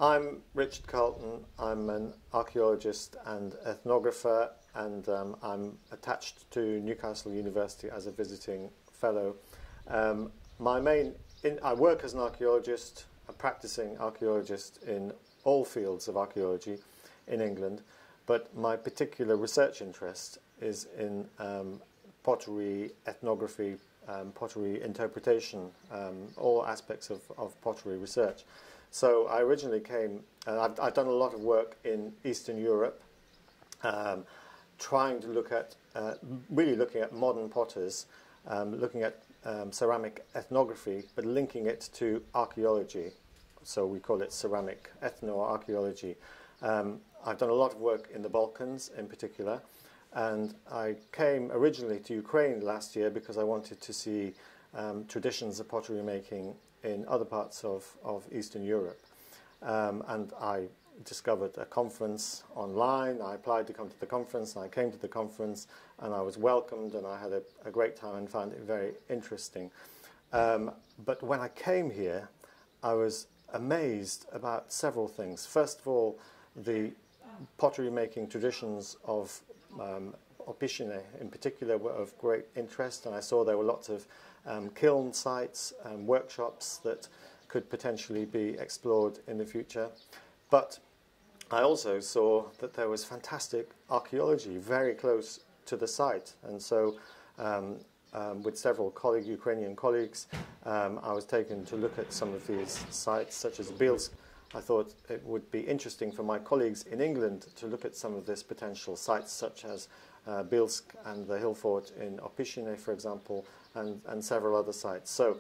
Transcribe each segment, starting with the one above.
I'm Richard Carlton. I'm an archaeologist and ethnographer, and I'm attached to Newcastle University as a visiting fellow. I work as an archaeologist, a practicing archaeologist in all fields of archaeology in England, but my particular research interest is in pottery, ethnography, pottery interpretation, all aspects of pottery research. So I originally came, I've done a lot of work in Eastern Europe, trying to look at, really looking at modern potters, looking at ceramic ethnography, but linking it to archaeology. So we call it ceramic ethno-archaeology. I've done a lot of work in the Balkans in particular, and I came originally to Ukraine last year because I wanted to see traditions of pottery making in other parts of Eastern Europe. And I discovered a conference online. I applied to come to the conference, and I came to the conference, and I was welcomed, and I had a great time and found it very interesting. But when I came here, I was amazed about several things. First of all, the pottery making traditions of Opishine in particular were of great interest, and I saw there were lots of kiln sites and workshops that could potentially be explored in the future. But I also saw that there was fantastic archaeology very close to the site, and so with several Ukrainian colleagues, I was taken to look at some of these sites, such as Bielsk. I thought it would be interesting for my colleagues in England to look at some of this potential sites, such as Bielsk and the hill fort in Opishine, for example, and several other sites. So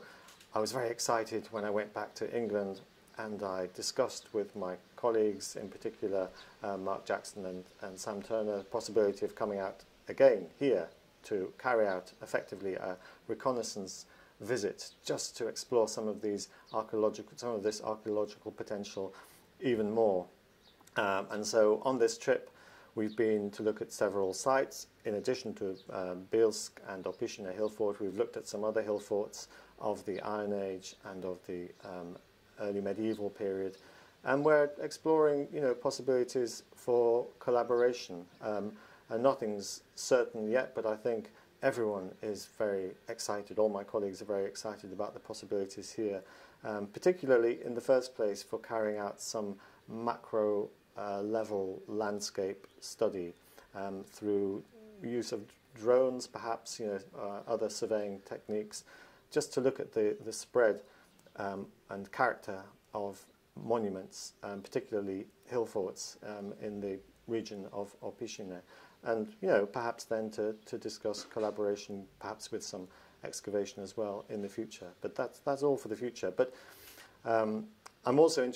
I was very excited when I went back to England, and I discussed with my colleagues, in particular Mark Jackson and Sam Turner, the possibility of coming out again here to carry out effectively a reconnaissance visit, just to explore some of this archaeological potential even more. And so on this trip, we've been to look at several sites. In addition to Bielsk and Opishine hill fort, we've looked at some other hill forts of the Iron Age and of the early medieval period, and we're exploring, possibilities for collaboration. And nothing's certain yet, but I think everyone is very excited. All my colleagues are very excited about the possibilities here, particularly in the first place for carrying out some macro level landscape study through use of drones, perhaps, other surveying techniques, just to look at the spread and character of monuments, particularly hill forts in the region of Opishine. And, perhaps then to discuss collaboration, perhaps with some excavation as well in the future. But that's all for the future. But I'm also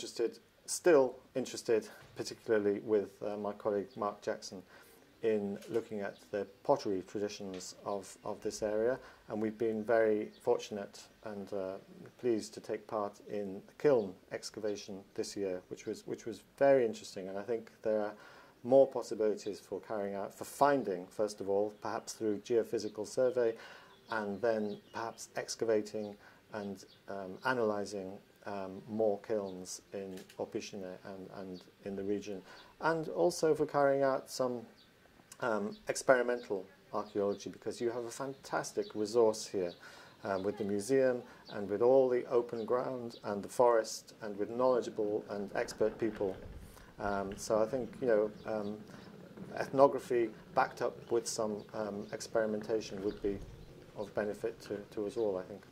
still interested, particularly with my colleague Mark Jackson, in looking at the pottery traditions of this area. And we've been very fortunate and pleased to take part in the kiln excavation this year, which was very interesting. And I think there are more possibilities for finding, first of all, perhaps through geophysical survey, and then perhaps excavating and analysing more kilns in Opishine and in the region, and also for carrying out some experimental archaeology, because you have a fantastic resource here with the museum and with all the open ground and the forest and with knowledgeable and expert people. So I think, ethnography backed up with some experimentation would be of benefit to us all, I think.